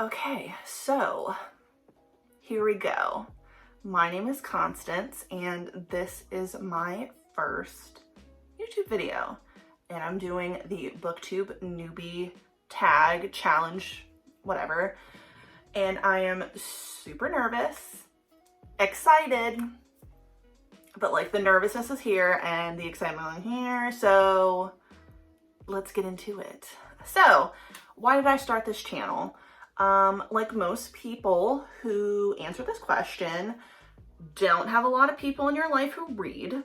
Okay, so here we go. My name is Constance, and this is my first YouTube video. And I'm doing the Booktube Newbie Tag challenge, whatever. And I am super nervous, excited, but like the nervousness is here and the excitement is here. So let's get into it. So why did I start this channel? Like most people who answer this question, don't have a lot of people in your life who read.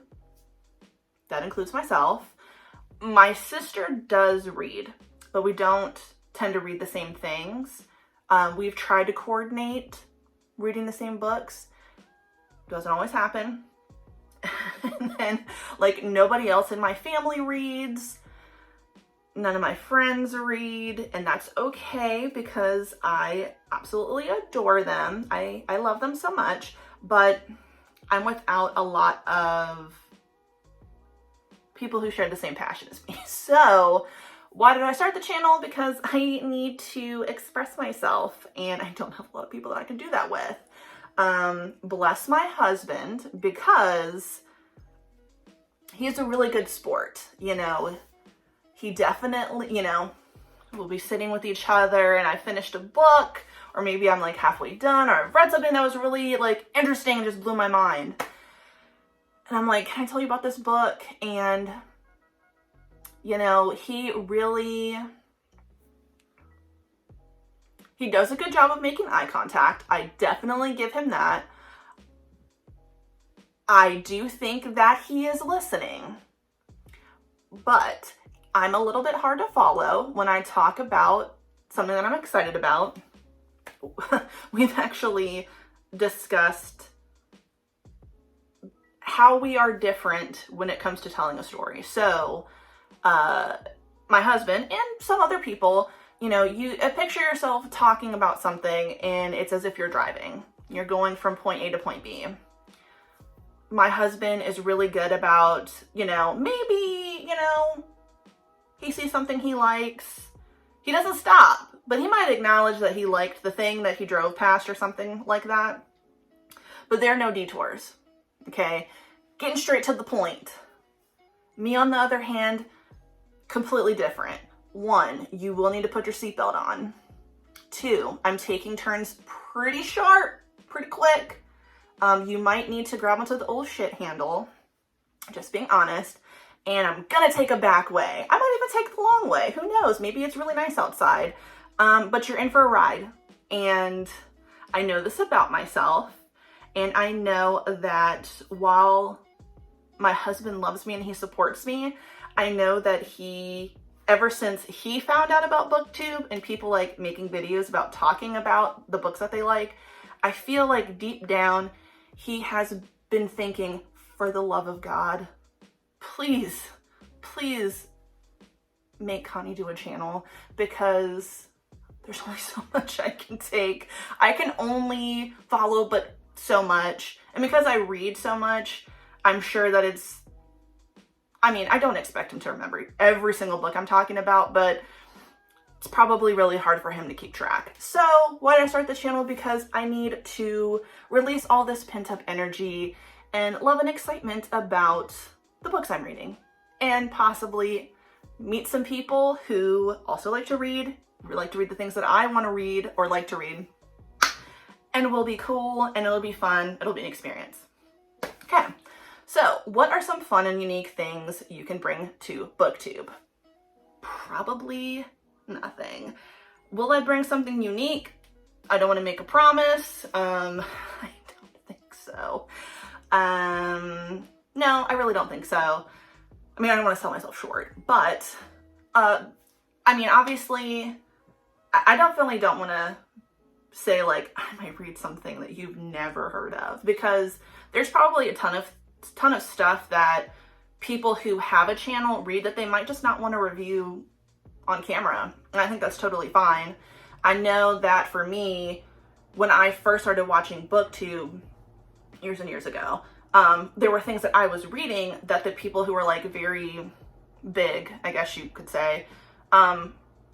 That includes myself. My sister does read, but we don't tend to read the same things. We've tried to coordinate reading the same books. Doesn't always happen. And then, like, nobody else in my family reads. None of my friends read, and that's okay because I absolutely adore them. I love them so much, but I'm without a lot of people who share the same passion as me. So why did I start the channel? Because I need to express myself, and I don't have a lot of people that I can do that with. Bless my husband, because he's a really good sport, you know. He definitely, you know, we'll be sitting with each other and I finished a book, or maybe I'm like halfway done, or I've read something that was really like interesting and just blew my mind. And I'm like, can I tell you about this book? And, you know, he does a good job of making eye contact. I definitely give him that. I do think that he is listening, but I'm a little bit hard to follow when I talk about something that I'm excited about. We've actually discussed how we are different when it comes to telling a story. So, my husband and some other people, you know, you picture yourself talking about something and it's as if you're driving. You're going from point A to point B. My husband is really good about, you know, maybe, you know, he sees something he likes. He doesn't stop, but he might acknowledge that he liked the thing that he drove past or something like that. But there are no detours, okay? Getting straight to the point. Me, on the other hand, completely different. 1, you will need to put your seatbelt on. 2, I'm taking turns pretty sharp, pretty quick. You might need to grab onto the old shit handle, just being honest. And I'm gonna take a back way. I might even take the long way. Who knows? Maybe it's really nice outside. But you're in for a ride. And I know this about myself. And I know that while my husband loves me and he supports me, I know that ever since he found out about Booktube and people like making videos about talking about the books that they like, I feel like deep down, he has been thinking, for the love of God, please make Connie do a channel, because there's only so much I can take. I can only follow but so much. And because I read so much, I'm sure that I don't expect him to remember every single book I'm talking about, but it's probably really hard for him to keep track. So why did I start this channel? Because I need to release all this pent-up energy and love and excitement about the books I'm reading, and possibly meet some people who also like to read the things that I want to read or like to read, and will be cool, and it'll be fun, it'll be an experience. Okay, so what are some fun and unique things you can bring to Booktube? Probably nothing. Will I bring something unique? I don't want to make a promise. I don't think so. No, I really don't think so. I mean, I don't want to sell myself short, but, obviously, I definitely don't want to say, like, I might read something that you've never heard of, because there's probably a ton of stuff that people who have a channel read that they might just not want to review on camera, and I think that's totally fine. I know that for me, when I first started watching Booktube years and years ago, there were things that I was reading that the people who were like very big, I guess you could say,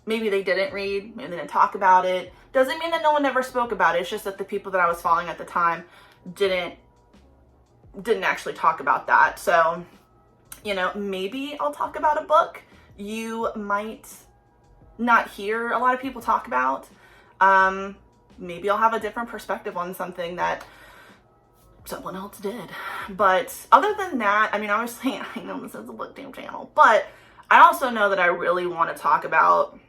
maybe they didn't read, maybe they didn't talk about it. Doesn't mean that no one ever spoke about it. It's just that the people that I was following at the time didn't actually talk about that. So, you know, maybe I'll talk about a book you might not hear a lot of people talk about. Maybe I'll have a different perspective on something that someone else did. But other than that, I mean, obviously, I know this is a Booktube channel, but I also know that I really want to talk about,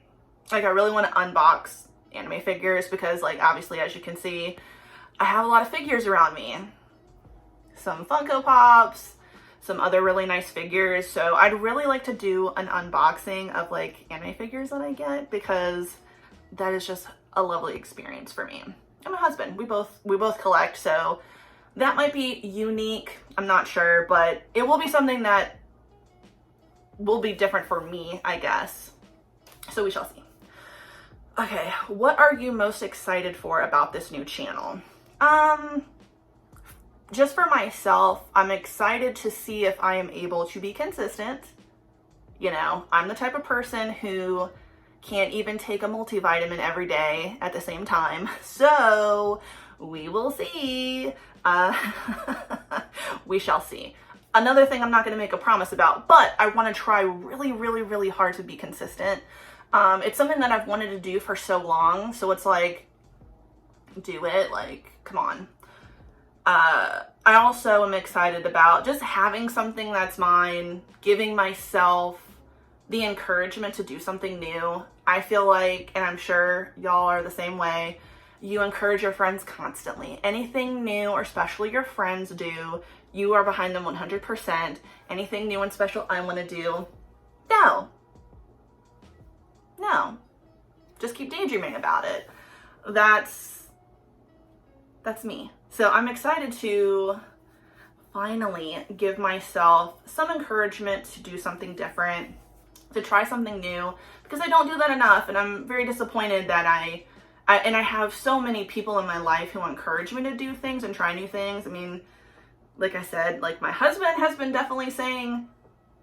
like, I really want to unbox anime figures because, like, obviously, as you can see, I have a lot of figures around me. Some Funko Pops, some other really nice figures. So I'd really like to do an unboxing of, like, anime figures that I get because that is just a lovely experience for me. And my husband, we both collect, so that might be unique. I'm not sure, but it will be something that will be different for me, I guess. So we shall see. Okay, what are you most excited for about this new channel? Just for myself, I'm excited to see if I am able to be consistent. You know, I'm the type of person who can't even take a multivitamin every day at the same time. So we will see. We shall see. Another thing I'm not going to make a promise about, but I want to try really, really, really hard to be consistent. It's something that I've wanted to do for so long. So it's like, do it. Like, come on. I also am excited about just having something that's mine, giving myself the encouragement to do something new. I feel like, and I'm sure y'all are the same way, you encourage your friends constantly. Anything new or special your friends do, you are behind them 100%. Anything new and special I want to do, no. Just keep daydreaming about it. That's me. So I'm excited to finally give myself some encouragement to do something different, to try something new, because I don't do that enough, and I'm very disappointed that I have so many people in my life who encourage me to do things and try new things. I mean, like I said, like my husband has been definitely saying,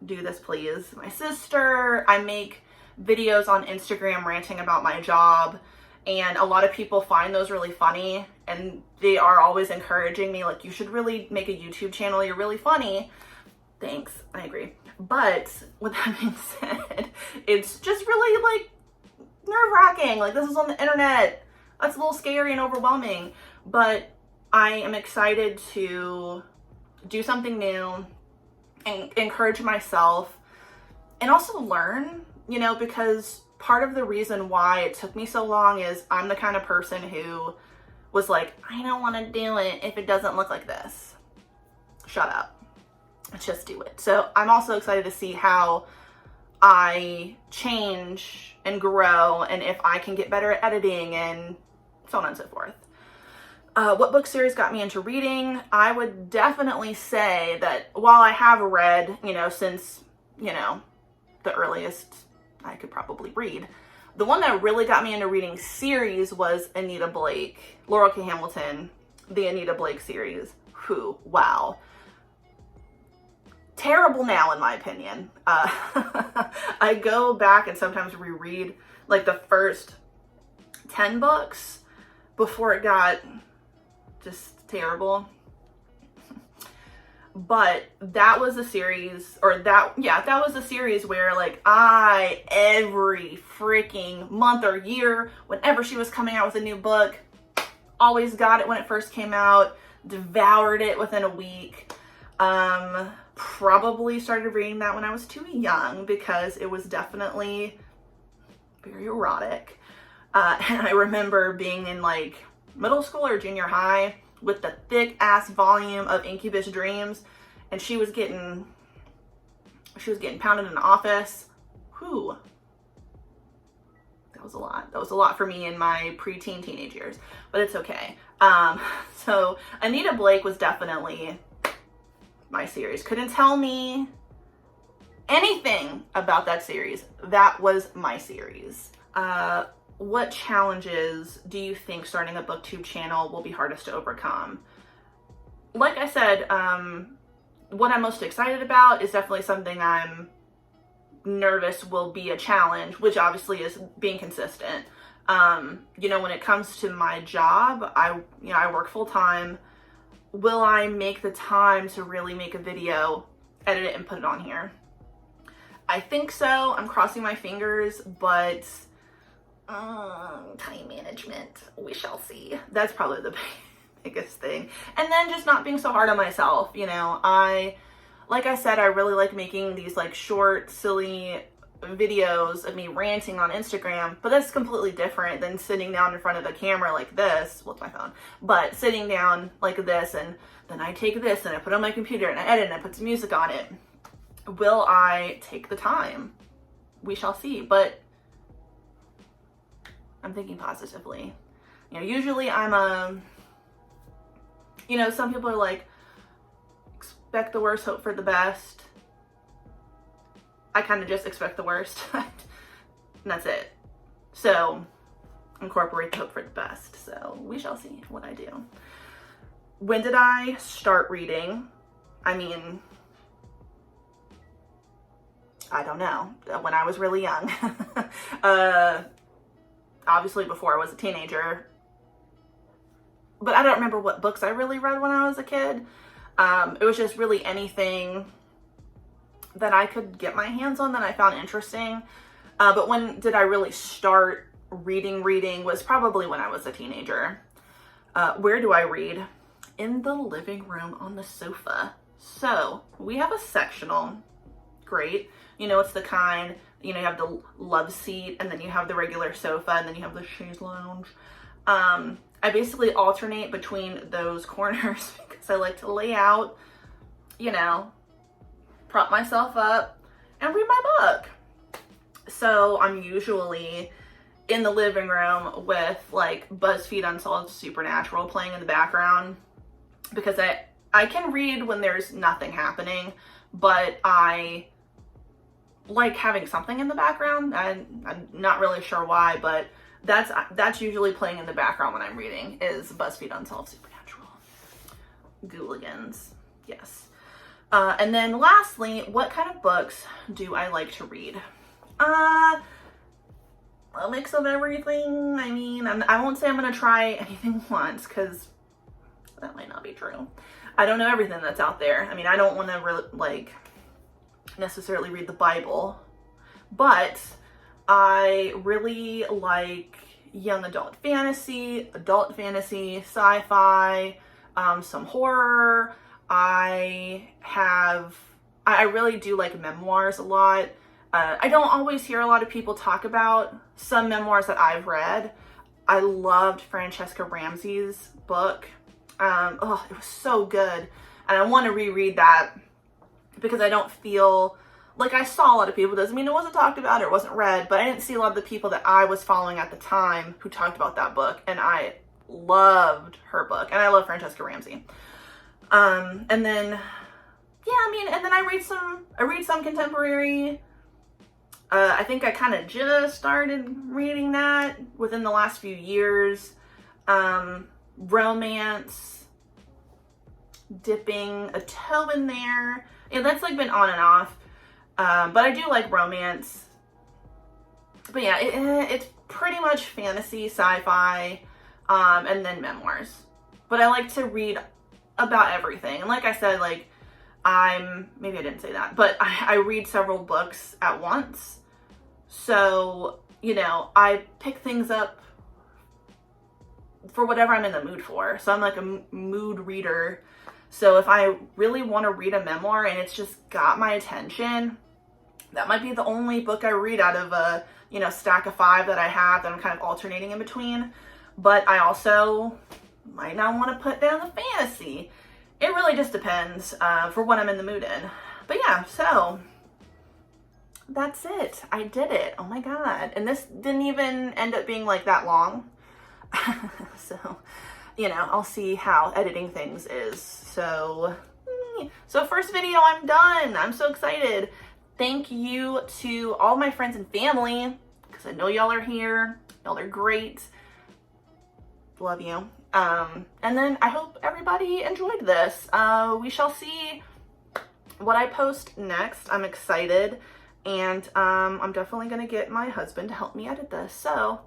do this please. My sister, I make videos on Instagram ranting about my job, and a lot of people find those really funny, and they are always encouraging me, like, you should really make a YouTube channel, you're really funny. Thanks, I agree. But with that being said, it's just really, like, nerve-wracking. Like, this is on the internet. That's a little scary and overwhelming. But I am excited to do something new and encourage myself and also learn, you know, because part of the reason why it took me so long is I'm the kind of person who was like, I don't want to do it if it doesn't look like this. Shut up. Just do it. So I'm also excited to see how I change and grow, and if I can get better at editing and so on and so forth. What book series got me into reading? I would definitely say that while I have read, you know, since, you know, the earliest I could probably read, the one that really got me into reading series was Anita Blake, Laurel K. Hamilton, the Anita Blake series. Wow. Terrible now, in my opinion. I go back and sometimes reread like the first 10 books before it got just terrible. But that was a series, that was a series where, like, I, every freaking month or year, whenever she was coming out with a new book, always got it when it first came out, devoured it within a week. Probably started reading that when I was too young because it was definitely very erotic. And I remember being in, like, middle school or junior high with the thick ass volume of Incubus Dreams, and she was getting pounded in the office. That was a lot. That was a lot for me in my preteen teenage years, but it's okay. So Anita Blake was definitely my series. Couldn't tell me anything about that series. That was my series. What challenges do you think starting a booktube channel will be hardest to overcome? Like I said, what I'm most excited about is definitely something I'm nervous will be a challenge, which obviously is being consistent. You know, when it comes to my job, I work full time. Will I make the time to really make a video, edit it, and put it on here? I think so. I'm crossing my fingers, but time management, we shall see. That's probably the biggest thing. And then just not being so hard on myself. You know, like I said, I really like making these like short, silly videos of me ranting on Instagram, but that's completely different than sitting down in front of the camera like this. Well, it's my phone, but sitting down like this, and then I take this and I put it on my computer and I edit and I put some music on it. Will I take the time? We shall see, but I'm thinking positively. You know, usually you know, some people are like, expect the worst, hope for the best. I kind of just expect the worst, and that's it. So, incorporate the hope for the best. So, we shall see what I do. When did I start reading? I mean, I don't know. When I was really young. Obviously before I was a teenager. But I don't remember what books I really read when I was a kid. It was just really anything that I could get my hands on that I found interesting. But when did I really start reading was probably when I was a teenager. Where do I read? In the living room on the sofa. So we have a sectional. Great. You know, it's the kind, you know, you have the love seat, and then you have the regular sofa, and then you have the chaise lounge. I basically alternate between those corners because I like to lay out, you know, prop myself up and read my book. So I'm usually in the living room with like BuzzFeed Unsolved Supernatural playing in the background, because I can read when there's nothing happening, but I like having something in the background. I'm not really sure why, but that's usually playing in the background when I'm reading, is BuzzFeed Unsolved Supernatural. Gooligans, yes. And then lastly, what kind of books do I like to read? A mix of everything. I mean, I won't say I'm gonna try anything once, because that might not be true. I don't know everything that's out there. I mean, I don't want to really like necessarily read the Bible, but I really like young adult fantasy, sci-fi, some horror. I really do like memoirs a lot. I don't always hear a lot of people talk about some memoirs that I've read. I loved Francesca Ramsey's book. It was so good. And I want to reread that, because I don't feel like I saw a lot of people. Doesn't mean it wasn't talked about or it wasn't read, but I didn't see a lot of the people that I was following at the time who talked about that book, and I loved her book, and I love Francesca Ramsey. And then, yeah, I mean, and then I read some contemporary. I think I kind of just started reading that within the last few years. Romance, dipping a toe in there. Yeah, that's like been on and off. But I do like romance. But yeah, it's pretty much fantasy, sci-fi, and then memoirs. But I like to read about everything. And like I said, like maybe I didn't say that, but I read several books at once. So, you know, I pick things up for whatever I'm in the mood for. So I'm like a mood reader. So if I really want to read a memoir and it's just got my attention, that might be the only book I read out of a, you know, stack of 5 that I have that I'm kind of alternating in between. But I also might not want to put down the fantasy. It really just depends for what I'm in the mood in. But yeah, so that's it. I did it. Oh my God. And this didn't even end up being like that long. So, you know, I'll see how editing things is. So first video, I'm done. I'm so excited. Thank you to all my friends and family, because I know y'all are here. Y'all are great. Love you. And then I hope everybody enjoyed this. We shall see what I post next. I'm excited. And I'm definitely going to get my husband to help me edit this. So